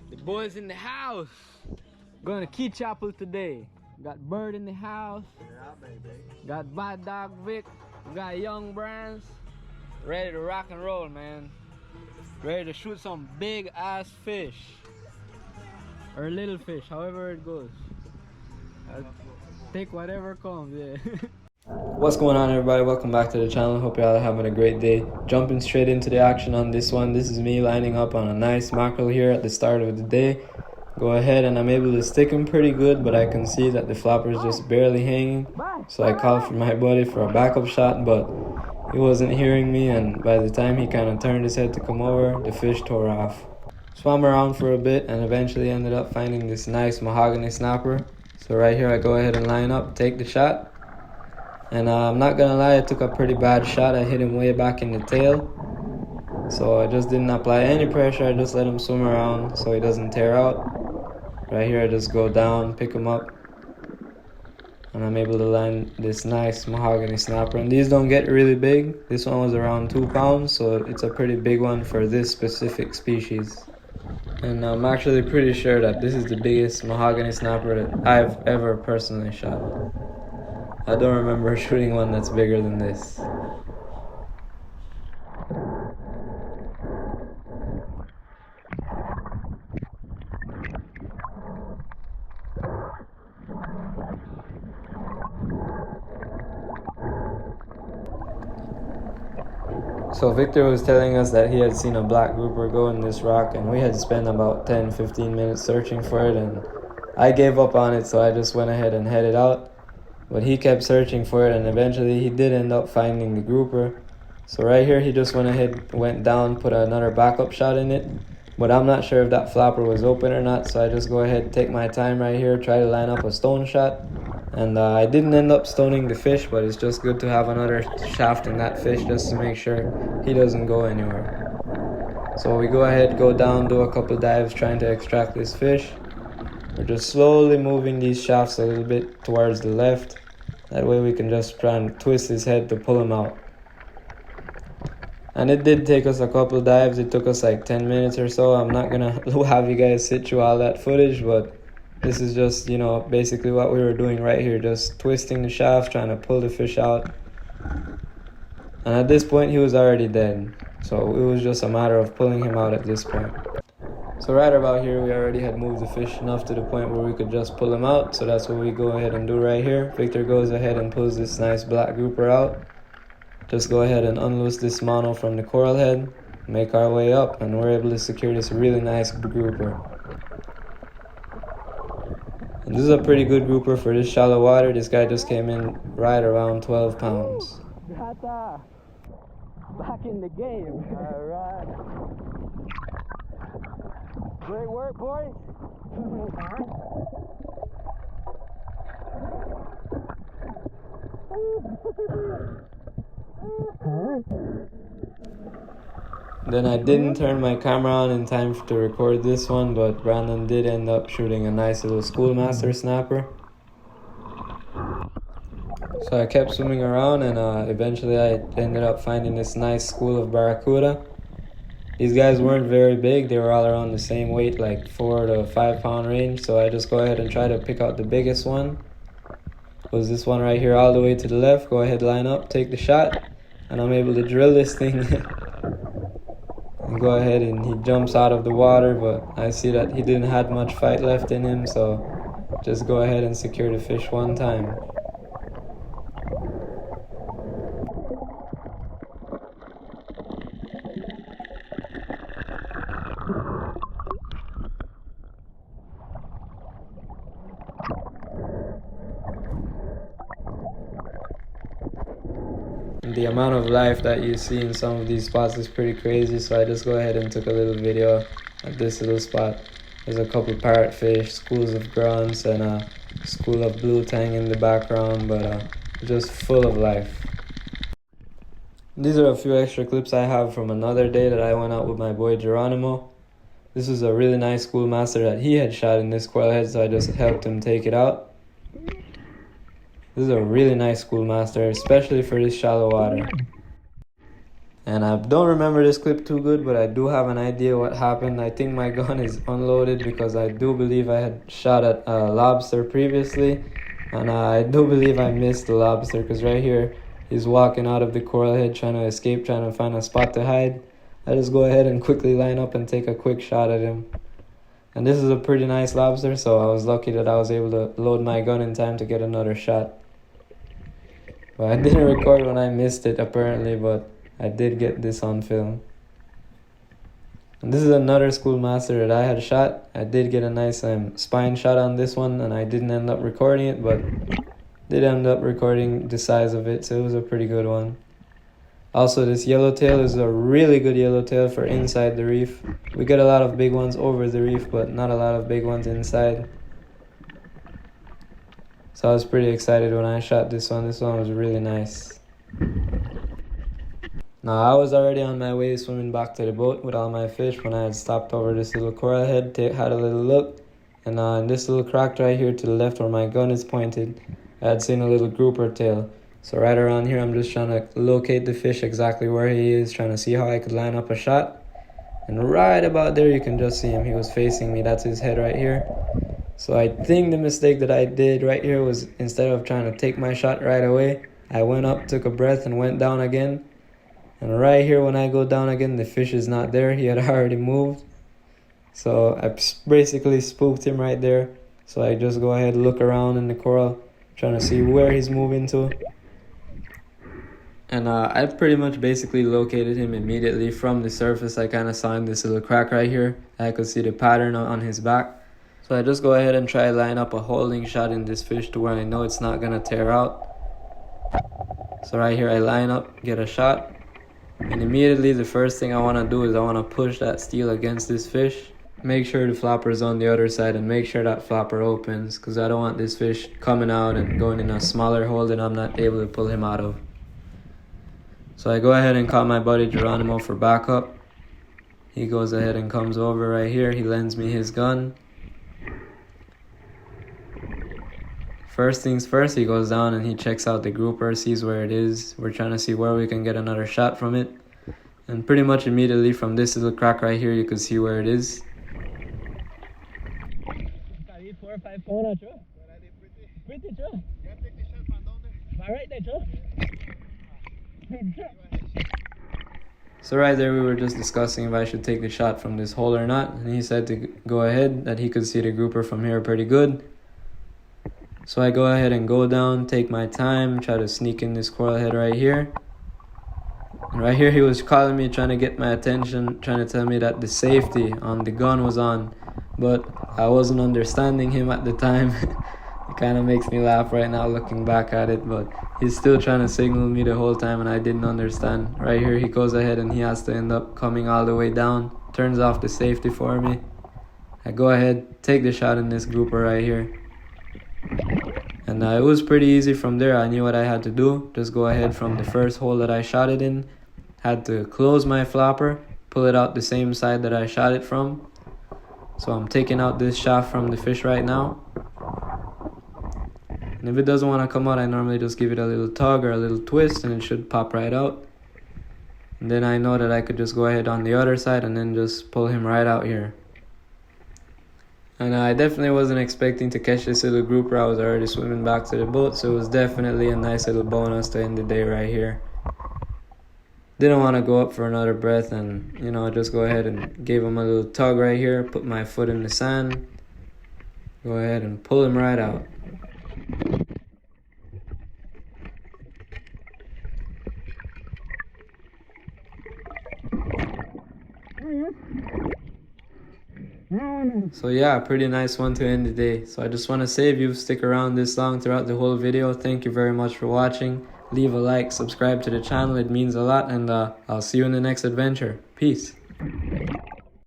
The boys in the house. Going to Key Chapel today. Got Bird in the house. Yeah, baby. Got Bad Dog Vic. Got Young Brands. Ready to rock and roll, man. Ready to shoot some big ass fish. Or little fish, however it goes. I'll take whatever comes, yeah. What's going on, everybody? Welcome back to the channel. Hope y'all are having a great day. Jumping straight into the action on this one. This is me lining up on a nice mackerel here at the start of the day. Go ahead and I'm able to stick him pretty good, but I can see that the flapper is just barely hanging. So I called for my buddy for a backup shot, but he wasn't hearing me, and by the time he kind of turned his head to come over, the fish tore off. Swam around for a bit and eventually ended up finding this nice Mahogany Snapper. So right here I go ahead and line up, take the shot. And I'm not gonna lie, I took a pretty bad shot. I hit him way back in the tail. So I just didn't apply any pressure. I just let him swim around so he doesn't tear out. Right here I just go down, pick him up. And I'm able to land this nice Mahogany Snapper. And these don't get really big. This one was around 2 pounds, so it's a pretty big one for this specific species. And I'm actually pretty sure that this is the biggest Mahogany Snapper that I've ever personally shot. I don't remember shooting one that's bigger than this. So Victor was telling us that he had seen a black grouper go in this rock, and we had spent about 10-15 minutes searching for it, and I gave up on it, so I just went ahead and headed out. But he kept searching for it, and eventually he did end up finding the grouper. So right here he just went down, put another backup shot in it. But I'm not sure if that flapper was open or not, so I just go ahead, take my time right here, try to line up a stone shot. And I didn't end up stoning the fish, but it's just good to have another shaft in that fish just to make sure he doesn't go anywhere. So we go ahead, go down, do a couple dives trying to extract this fish. We're just slowly moving these shafts a little bit towards the left. That way we can just try and twist his head to pull him out. And it did take us a couple dives. It took us like 10 minutes or so. I'm not gonna have you guys sit through all that footage, but this is just, you know, basically what we were doing right here. Just twisting the shaft, trying to pull the fish out. And at this point he was already dead. So it was just a matter of pulling him out at this point. So right about here, we already had moved the fish enough to the point where we could just pull him out. So that's what we go ahead and do right here. Victor goes ahead and pulls this nice black grouper out. Just go ahead and unloose this mono from the coral head. Make our way up, and we're able to secure this really nice grouper. And this is a pretty good grouper for this shallow water. This guy just came in right around 12 pounds. Back in the game. All right. Great work, boys. Then I didn't turn my camera on in time to record this one, but Brandon did end up shooting a nice little Schoolmaster snapper. So I kept swimming around, and eventually I ended up finding this nice school of barracuda. These guys weren't very big. They were all around the same weight, like 4 to 5 pound range. So I just go ahead and try to pick out the biggest one. Was this one right here all the way to the left. Go ahead, line up, take the shot, and I'm able to drill this thing. And go ahead, and he jumps out of the water, but I see that he didn't have much fight left in him, so just go ahead and secure the fish one time. The amount of life that you see in some of these spots is pretty crazy, so I just go ahead and took a little video at this little spot. There's a couple parrotfish, schools of grunts, and a school of blue tang in the background, but just full of life. These are a few extra clips I have from another day that I went out with my boy Geronimo. This was a really nice Schoolmaster that he had shot in this coral head, so I just helped him take it out. This is a really nice Schoolmaster, especially for this shallow water. And I don't remember this clip too good, but I do have an idea what happened. I think my gun is unloaded because I do believe I had shot at a lobster previously. And I do believe I missed the lobster because right here, he's walking out of the coral head trying to escape, trying to find a spot to hide. I just go ahead and quickly line up and take a quick shot at him. And this is a pretty nice lobster, so I was lucky that I was able to load my gun in time to get another shot. But I didn't record when I missed it apparently, but I did get this on film. And this is another Schoolmaster that I had shot. I did get a nice spine shot on this one, and I didn't end up recording it, but did end up recording the size of it, so it was a pretty good one. Also, this yellowtail is a really good yellowtail for inside the reef. We get a lot of big ones over the reef, but not a lot of big ones inside. So I was pretty excited when I shot this one. This one was really nice. Now, I was already on my way swimming back to the boat with all my fish when I had stopped over this little coral head, had a little look. And in this little crack right here to the left where my gun is pointed, I had seen a little grouper tail. So right around here, I'm just trying to locate the fish exactly where he is, trying to see how I could line up a shot. And right about there, you can just see him. He was facing me. That's his head right here. So I think the mistake that I did right here was instead of trying to take my shot right away, I went up, took a breath, and went down again. And right here, when I go down again, the fish is not there. He had already moved. So I basically spooked him right there. So I just go ahead, look around in the coral, trying to see where he's moving to. And I pretty much basically located him immediately from the surface. I kind of saw in this little crack right here. I could see the pattern on his back. So I just go ahead and try to line up a holding shot in this fish to where I know it's not going to tear out. So right here I line up, get a shot. And immediately the first thing I want to do is I want to push that steel against this fish. Make sure the flopper is on the other side and make sure that flopper opens, because I don't want this fish coming out and going in a smaller hole that I'm not able to pull him out of. So I go ahead and call my buddy Geronimo for backup. He goes ahead and comes over right here. He lends me his gun. First things first, he goes down and he checks out the grouper, sees where it is. We're trying to see where we can get another shot from it. And pretty much immediately from this little crack right here, you can see where it is. So right there we were just discussing if I should take the shot from this hole or not. And he said to go ahead, that he could see the grouper from here pretty good. So I go ahead and go down, take my time, try to sneak in this coral head right here. And right here he was calling me, trying to get my attention, trying to tell me that the safety on the gun was on. But I wasn't understanding him at the time. It kind of makes me laugh right now looking back at it, but he's still trying to signal me the whole time and I didn't understand. Right here he goes ahead and he has to end up coming all the way down, turns off the safety for me. I go ahead, take the shot in this grouper right here. And it was pretty easy from there. I knew what I had to do. Just go ahead from the first hole that I shot it in. Had to close my flopper, pull it out the same side that I shot it from. So I'm taking out this shaft from the fish right now. And if it doesn't want to come out, I normally just give it a little tug or a little twist and it should pop right out. And then I know that I could just go ahead on the other side and then just pull him right out here. And I definitely wasn't expecting to catch this little grouper. I was already swimming back to the boat, so it was definitely a nice little bonus to end the day right here. Didn't want to go up for another breath and, just go ahead and gave him a little tug right here, put my foot in the sand, go ahead and pull him right out. So yeah, pretty nice one to end the day. So I just want to say, if you stick around this long throughout the whole video, thank you very much for watching. Leave a like, subscribe to the channel, it means a lot, and I'll see you in the next adventure. Peace.